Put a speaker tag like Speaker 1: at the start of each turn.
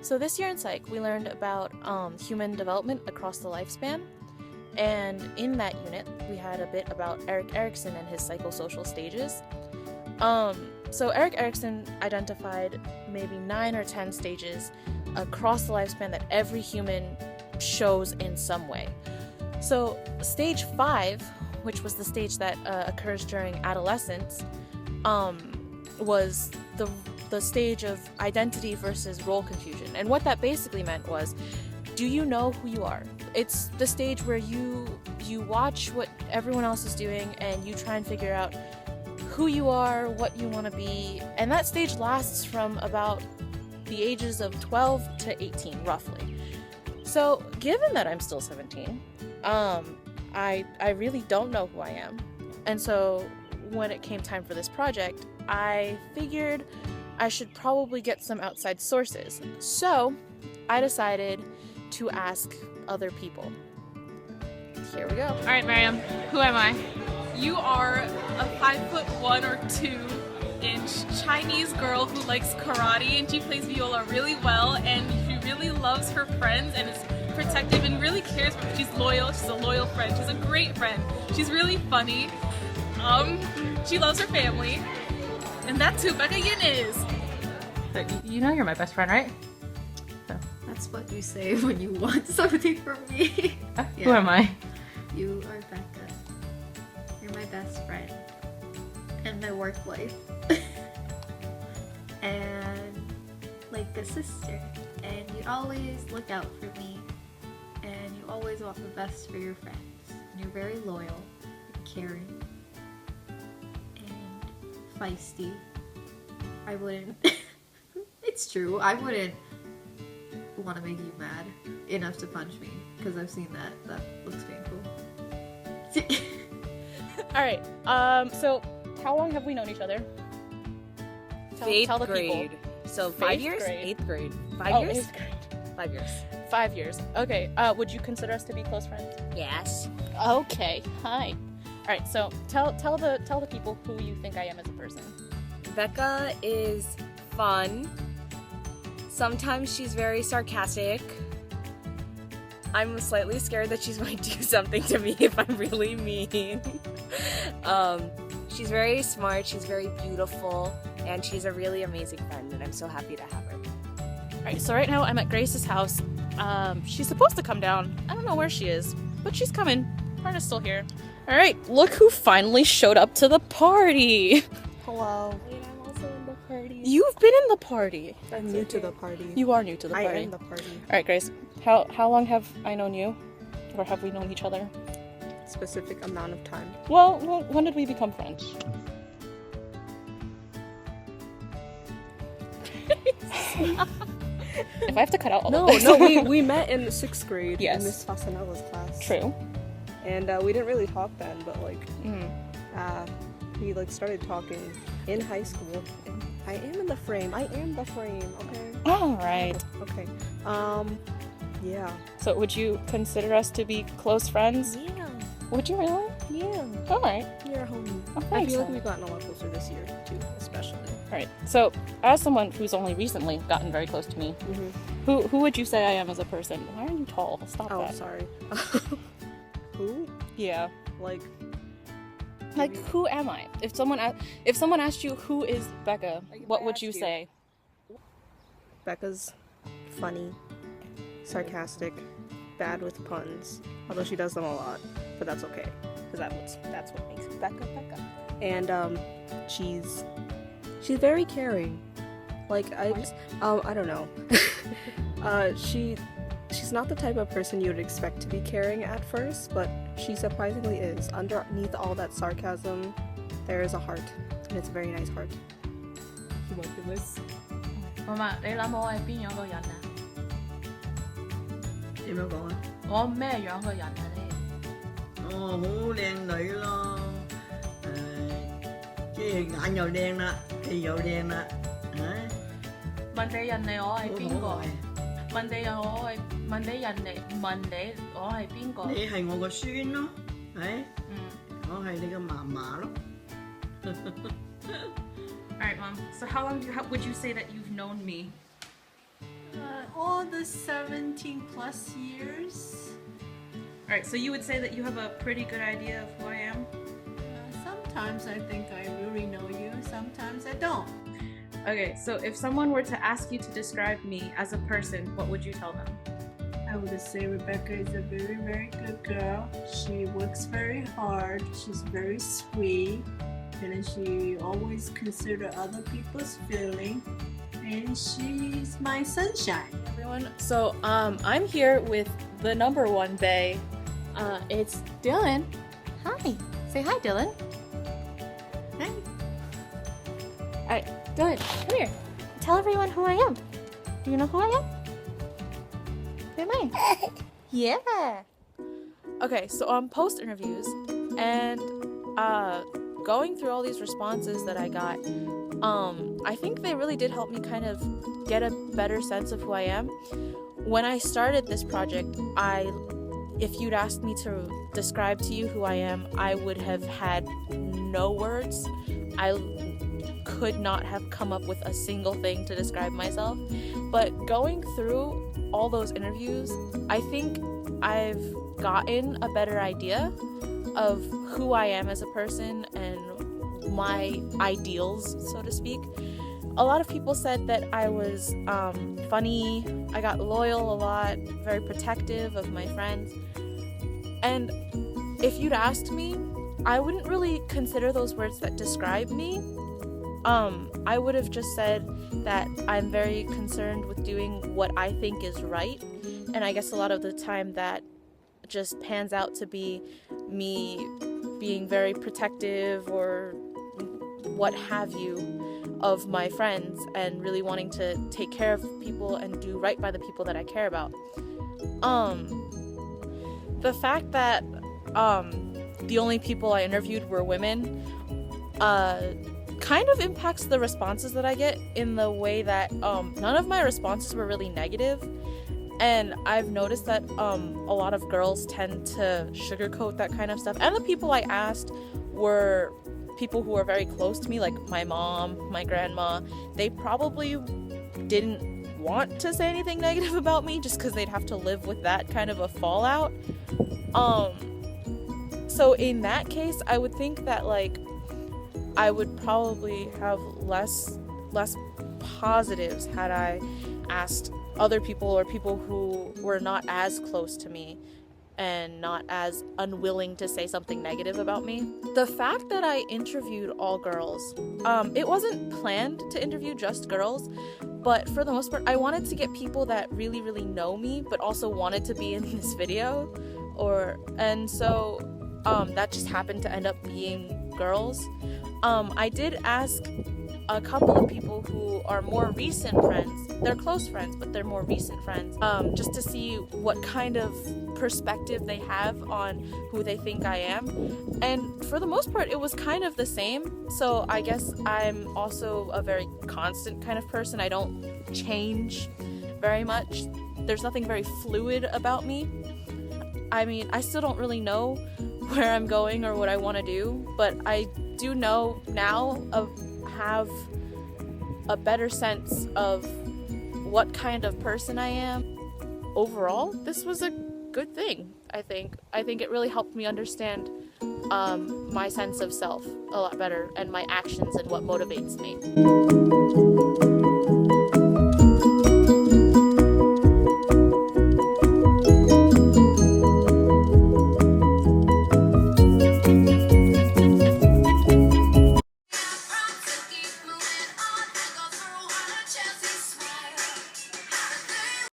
Speaker 1: So this year in Psych, we learned about human development across the lifespan. And in that unit, we had a bit about Erik Erikson and his psychosocial stages. So Erik Erikson identified maybe 9 or 10 stages across the lifespan that every human shows in some way. So stage 5, which was the stage that occurs during adolescence, was the stage of identity versus role confusion. And what that basically meant was, do you know who you are? It's the stage where you watch what everyone else is doing and you try and figure out who you are, what you want to be. And that stage lasts from about the ages of 12 to 18, roughly. So given that I'm still 17, I really don't know who I am. And so when it came time for this project, I figured I should probably get some outside sources. So I decided to ask other people. Here we go.
Speaker 2: All right, Miriam, who am I? You are a 5'1" or 2" Chinese girl who likes karate, and she plays viola really well, and she really loves her friends and is protective and really cares for them. She's loyal. She's a loyal friend. She's a great friend. She's really funny. She loves her family, and that's who Becca Yin is. You know you're my best friend, right?
Speaker 3: That's what you say when you want something from me.
Speaker 2: Yeah. Who am I?
Speaker 3: You are Becca. You're my best friend. And my work wife. And like a sister. And you always look out for me. And you always want the best for your friends. And you're very loyal and caring. And feisty. I wouldn't... It's true, I wouldn't want to make you mad enough to punch me, because I've seen that looks painful.
Speaker 1: Alright, so how long have we known each other? Tell the
Speaker 4: grade.
Speaker 1: people.
Speaker 4: So 5 years?
Speaker 1: Grade.
Speaker 4: 8th grade. 5 years?
Speaker 1: 8th grade.
Speaker 4: 5 years.
Speaker 1: 5 years. Okay, would you consider us to be close friends?
Speaker 4: Yes.
Speaker 1: Okay, hi. Alright, so tell the people who you think I am as a person.
Speaker 4: Becca is fun. Sometimes she's very sarcastic. I'm slightly scared that she's going to do something to me if I'm really mean. She's very smart, she's very beautiful, and she's a really amazing friend, and I'm so happy to have her.
Speaker 1: Alright, so right now I'm at Grace's house. She's supposed to come down. I don't know where she is, but she's coming. Parna's still here. Alright, look who finally showed up to the party!
Speaker 5: Hello.
Speaker 4: Wait, I'm also in the party.
Speaker 1: You've been in the party.
Speaker 5: I'm new to the party.
Speaker 1: You are new to the party.
Speaker 5: I am the party.
Speaker 1: Alright, Grace. How long have I known you? Or have we known each other?
Speaker 5: Specific amount of time.
Speaker 1: Well, when did we become friends? If I have to cut out all of this.
Speaker 5: No, we met in 6th grade
Speaker 1: Yes.
Speaker 5: in Miss Fasanella's class.
Speaker 1: True.
Speaker 5: And we didn't really talk then, but like, we like started talking in high school. And I am in the frame. Okay.
Speaker 1: Alright.
Speaker 5: Okay. Yeah.
Speaker 1: So would you consider us to be close friends?
Speaker 5: Yeah.
Speaker 1: Would you really?
Speaker 5: Yeah.
Speaker 1: Alright.
Speaker 5: You're a homie.
Speaker 1: Oh,
Speaker 5: I
Speaker 1: thanks,
Speaker 5: feel like
Speaker 1: then.
Speaker 5: we've gotten a lot closer this year too, especially.
Speaker 1: Alright. So, as someone who's only recently gotten very close to me, who would you say I am as a person? Why are you tall? Stop
Speaker 5: Oh,
Speaker 1: that.
Speaker 5: sorry. Who?
Speaker 1: Yeah.
Speaker 5: Like
Speaker 1: Who am I? If someone asked you who is Becca, what would you say?
Speaker 5: Becca's funny, sarcastic, bad with puns, although she does them a lot, but that's okay, because that's what makes Becca Becca. And she's very caring. Like I don't know. She's not the type of person you would expect to be caring at first, but she surprisingly is. Underneath all that sarcasm, there is a heart, and it's a very nice heart.
Speaker 2: Oh my goodness. 媽媽，你諗我係邊樣個人啊？
Speaker 6: 點樣講啊？
Speaker 2: 我咩樣個人啊你？
Speaker 6: 哦，好靚女咯，即係眼又靚啦，氣又靚啦，
Speaker 2: 問你人哋我係邊個？
Speaker 6: 好可愛。
Speaker 2: 問你人哋問你我係邊個？
Speaker 6: 你係我個孫咯，係，我係你個嫲嫲咯。
Speaker 2: Alright, Mom. So how long would you say that you've known me?
Speaker 6: All the 17 plus years.
Speaker 2: Alright, so you would say that you have a pretty good idea of who I am?
Speaker 6: Sometimes I think I really know you, sometimes I don't.
Speaker 2: Okay, so if someone were to ask you to describe me as a person, what would you tell them?
Speaker 6: I would say Rebecca is a very, very good girl. She works very hard. She's very sweet. And then she always considers other people's feeling. And she's my sunshine.
Speaker 1: Everyone, so I'm here with the number one bae. It's Dylan. Hi. Say hi, Dylan.
Speaker 6: Hi.
Speaker 1: Alright, Dylan, come here. Tell everyone who I am. Do you know who I am? Who am I? Yeah. Okay, so on post interviews and going through all these responses that I got, I think they really did help me kind of get a better sense of who I am. When I started this project, if you'd asked me to describe to you who I am, I would have had no words. I could not have come up with a single thing to describe myself. But going through all those interviews, I think I've gotten a better idea of who I am as a person and my ideals, so to speak. A lot of people said that I was funny, I got loyal a lot, very protective of my friends. And if you'd asked me, I wouldn't really consider those words that describe me. I would have just said that I'm very concerned with doing what I think is right. And I guess a lot of the time that just pans out to be me being very protective or what have you of my friends and really wanting to take care of people and do right by the people that I care about. The fact that the only people I interviewed were women kind of impacts the responses that I get in the way that none of my responses were really negative. And I've noticed that a lot of girls tend to sugarcoat that kind of stuff. And the people I asked were people who are very close to me, like my mom, my grandma. They probably didn't want to say anything negative about me just because they'd have to live with that kind of a fallout. So in that case, I would think that I would probably have less positives had I asked other people or people who were not as close to me and not as unwilling to say something negative about me. The fact that I interviewed all girls, it wasn't planned to interview just girls, but for the most part, I wanted to get people that really, really know me, but also wanted to be in this video, and so that just happened to end up being girls. I did ask a couple of people who are more recent friends. They're close friends, but they're more recent friends, just to see what kind of perspective they have on who they think I am. And for the most part, it was kind of the same. So I guess I'm also a very constant kind of person. I don't change very much. There's nothing very fluid about me. I mean, I still don't really know where I'm going or what I want to do, but I do know now have a better sense of what kind of person I am. Overall, this was a good thing, I think. I think it really helped me understand my sense of self a lot better and my actions and what motivates me.